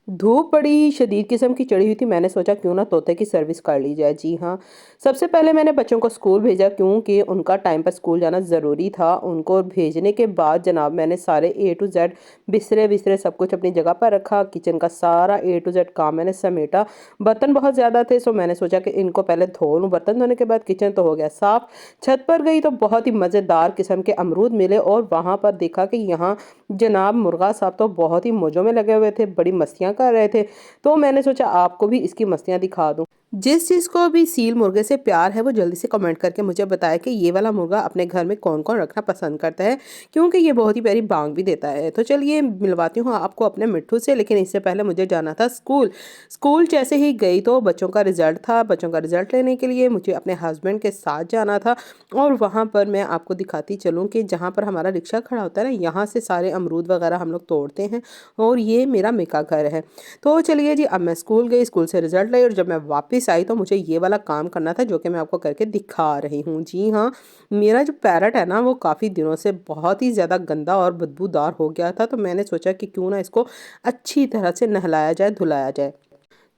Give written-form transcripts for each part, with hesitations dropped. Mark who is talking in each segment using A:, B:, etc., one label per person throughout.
A: धूप बड़ी ही शदीद किस्म की चढ़ी हुई थी। मैंने सोचा क्यों ना तोते की सर्विस कर ली जाए। जी हाँ, सबसे पहले मैंने बच्चों को स्कूल भेजा क्योंकि उनका टाइम पर स्कूल जाना ज़रूरी था। उनको भेजने के बाद जनाब मैंने सारे ए टू ज़ेड बिस्तरे-विस्तरे सब कुछ अपनी जगह पर रखा। किचन का सारा ए टू ज़ेड काम मैंने समेटा। बर्तन बहुत ज़्यादा थे, सो मैंने सोचा कि इनको पहले धो लूँ। बर्तन धोने के बाद किचन तो हो गया साफ़। छत पर गई तो बहुत ही मज़ेदार किस्म के अमरूद मिले और वहाँ पर देखा कि यहाँ जनाब मुर्गा साहब तो बहुत ही मौजों में लगे हुए थे, बड़ी मस्तियाँ कर रहे थे। तो मैंने सोचा आपको भी इसकी मस्तियाँ दिखा दूँ। जिस को भी सील मुर्गे से प्यार है वो जल्दी से कमेंट करके मुझे बताए कि ये वाला मुर्गा अपने घर में कौन-कौन रखना पसंद करता है, क्योंकि ये बहुत ही प्यारी बांग भी देता है। तो चलिए मिलवाती हूँ आपको अपने मिट्ठू से, लेकिन इससे पहले मुझे जाना था स्कूल। स्कूल जैसे ही गई तो बच्चों का रिज़ल्ट था। बच्चों का रिज़ल्ट लेने के लिए मुझे अपने हस्बैंड के साथ जाना था और वहाँ पर मैं आपको दिखाती चलूँ कि जहाँ पर हमारा रिक्शा खड़ा होता है ना, यहाँ से सारे अमरूद वगैरह हम लोग तोड़ते हैं और ये मेरा मेका घर है। तो चलिए जी, अब मैं स्कूल गई, स्कूल से रिज़ल्ट लाई और जब मैं वापस आई तो मुझे ये वाला काम करना था जो कि मैं आपको करके दिखा रही हूँ। जी हाँ, मेरा जो पैरट है ना वो काफ़ी दिनों से बहुत ही ज़्यादा गंदा और बदबूदार हो गया था, तो मैंने सोचा कि क्यों ना इसको अच्छी तरह से नहलाया जाए, धुलाया जाए।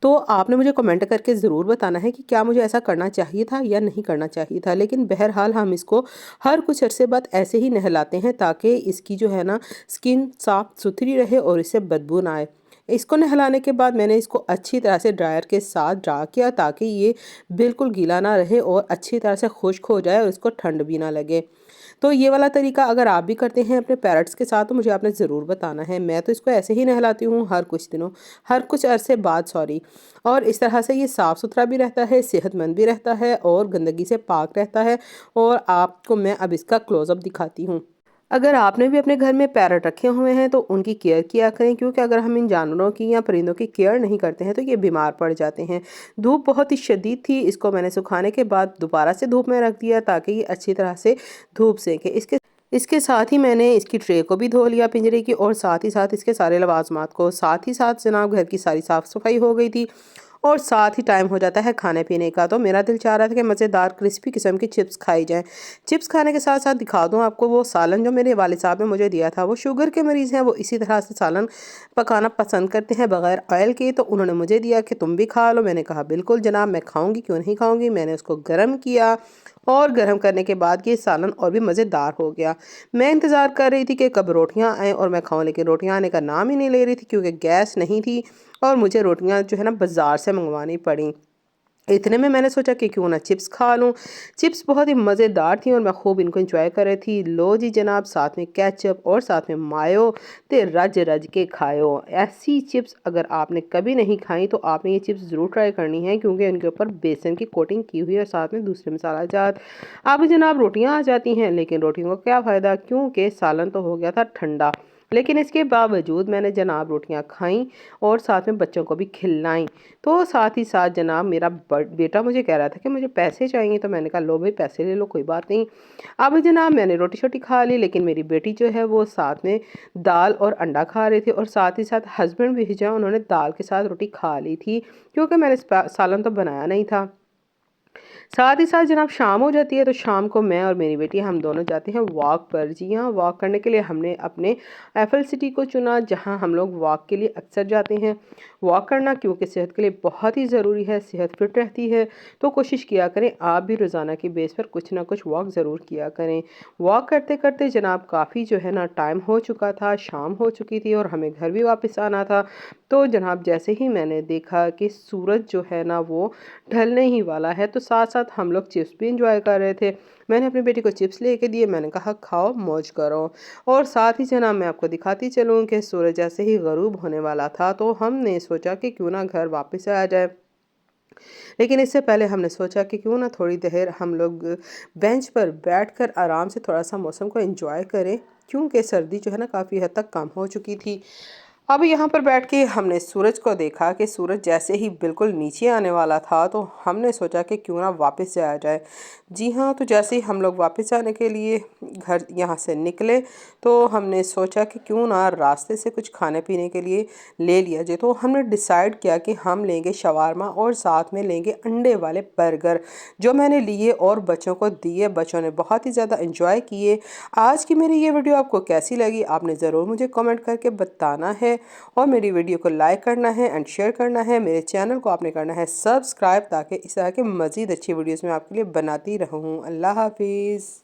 A: तो आपने मुझे कमेंट करके ज़रूर बताना है कि क्या मुझे ऐसा करना चाहिए था या नहीं करना चाहिए था। लेकिन बहरहाल हम इसको हर कुछ अरसे बाद ऐसे ही नहलाते हैं ताकि इसकी जो है ना स्किन साफ़ सुथरी रहे और इससे बदबू ना आए। इसको नहलाने के बाद मैंने इसको अच्छी तरह से ड्रायर के साथ ड्रा किया ताकि ये बिल्कुल गीला ना रहे और अच्छी तरह से खुश्क हो जाए और इसको ठंड भी ना लगे। तो ये वाला तरीका अगर आप भी करते हैं अपने पैरट्स के साथ तो मुझे आपने ज़रूर बताना है। मैं तो इसको ऐसे ही नहलाती हूँ हर कुछ दिनों, हर कुछ अरसे बाद सॉरी। और इस तरह से ये साफ़ सुथरा भी रहता है, सेहतमंद भी रहता है और गंदगी से पाक रहता है। और आपको मैं अब इसका क्लोज़अप दिखाती हूँ। अगर आपने भी अपने घर में पैरट रखे हुए हैं तो उनकी केयर किया करें, क्योंकि अगर हम इन जानवरों की या परिंदों की केयर नहीं करते हैं तो ये बीमार पड़ जाते हैं। धूप बहुत ही शदीद थी, इसको मैंने सुखाने के बाद दोबारा से धूप में रख दिया ताकि ये अच्छी तरह से धूप सेके। इसके इसके साथ ही मैंने इसकी ट्रे को भी धो लिया पिंजरे की और साथ ही साथ इसके सारे लवाजमात को, साथ ही साथ जनाब घर की सारी साफ़ सफाई हो गई थी और साथ ही टाइम हो जाता है खाने पीने का। तो मेरा दिल चाह रहा था कि मज़ेदार क्रिस्पी किस्म की चिप्स खाई जाएँ। चिप्स खाने के साथ साथ दिखा दूँ आपको वो सालन जो मेरे वालिद साहब ने मुझे दिया था। वो शुगर के मरीज़ हैं, वो इसी तरह से सालन पकाना पसंद करते हैं बग़ैर ऑयल के, तो उन्होंने मुझे दिया कि तुम भी खा लो। मैंने कहा बिल्कुल जनाब, मैं खाऊँगी, क्यों नहीं खाऊँगी। मैंने उसको गर्म किया और गर्म करने के बाद ये सालन और भी मज़ेदार हो गया। मैं इंतज़ार कर रही थी कि कब रोटियाँ आएँ और मैं खाऊँ, लेकिन रोटियाँ आने का नाम ही नहीं ले रही थी क्योंकि गैस नहीं थी और मुझे रोटियाँ जो है ना बाज़ार से मंगवानी पड़ी। इतने में मैंने सोचा कि क्यों ना चिप्स खा लूँ। चिप्स बहुत ही मज़ेदार थी और मैं खूब इनको एंजॉय कर रही थी। लो जी जनाब, साथ में केचप और साथ में मायो ते रज रज के खायो। ऐसी चिप्स अगर आपने कभी नहीं खाई तो आपने ये चिप्स ज़रूर ट्राई करनी है, क्योंकि इनके ऊपर बेसन की कोटिंग की हुई है और साथ में दूसरे मसाला जात। अब जनाब रोटियाँ आ जाती हैं, लेकिन रोटियों का क्या फ़ायदा क्योंकि सालन तो हो गया था ठंडा। लेकिन इसके बावजूद मैंने जनाब रोटियां खाईं और साथ में बच्चों को भी खिलाईं। तो साथ ही साथ जनाब मेरा बेटा मुझे कह रहा था कि मुझे पैसे चाहिए, तो मैंने कहा लो भाई पैसे ले लो, कोई बात नहीं। अब जनाब मैंने रोटी शोटी खा ली, लेकिन मेरी बेटी जो है वो साथ में दाल और अंडा खा रही थी और साथ ही साथ हस्बैंड भी जो है उन्होंने दाल के साथ रोटी खा ली थी, क्योंकि मैंने सालन तो बनाया नहीं था। साथ ही साथ जनाब शाम हो जाती है तो शाम को मैं और मेरी बेटी हम दोनों जाते हैं वॉक पर। जी हाँ, वॉक करने के लिए हमने अपने एफएल सिटी को चुना, जहाँ हम लोग वॉक के लिए अक्सर जाते हैं। वॉक करना क्योंकि सेहत के लिए बहुत ही ज़रूरी है, सेहत फिट रहती है। तो कोशिश किया करें आप भी रोज़ाना की बेस पर कुछ ना कुछ वॉक ज़रूर किया करें। वॉक करते करते जनाब काफ़ी जो है ना टाइम हो चुका था, शाम हो चुकी थी और हमें घर भी वापस आना था। तो जनाब जैसे ही मैंने देखा कि सूरज जो है ना वो ढलने ही वाला है, तो साथ साथ हम लोग चिप्स भी इंजॉय कर रहे थे। मैंने अपनी बेटी को चिप्स लेके दिए, मैंने कहा खाओ मौज करो। और साथ ही जनाब मैं आपको दिखाती चलूँ कि सूरज जैसे ही गरूब होने वाला था तो हमने सोचा कि क्यों ना घर वापस आया जाए। लेकिन इससे पहले हमने सोचा कि क्यों ना थोड़ी देर हम लोग बेंच पर बैठकर आराम से थोड़ा सा मौसम को एंजॉय करें, क्योंकि सर्दी जो है ना काफ़ी हद तक कम हो चुकी थी। अब यहाँ पर बैठ के हमने सूरज को देखा कि सूरज जैसे ही बिल्कुल नीचे आने वाला था तो हमने सोचा कि क्यों ना वापस जाया जाए। जी हाँ, तो जैसे ही हम लोग वापस आने के लिए घर यहाँ से निकले तो हमने सोचा कि क्यों ना रास्ते से कुछ खाने पीने के लिए ले लिया जाए। तो हमने डिसाइड किया कि हम लेंगे शवारमा और साथ में लेंगे अंडे वाले बर्गर, जो मैंने लिए और बच्चों को दिए। बच्चों ने बहुत ही ज़्यादा इंजॉय किए। आज की मेरी ये वीडियो आपको कैसी लगी आपने ज़रूर मुझे कमेंट करके बताना है। और मेरी वीडियो को लाइक करना है एंड शेयर करना है। मेरे चैनल को आपने करना है सब्सक्राइब, ताकि इस तरह के मज़ीद अच्छी वीडियोज़ मैं आपके लिए बनाती रहूँ। अल्लाह हाफिज़।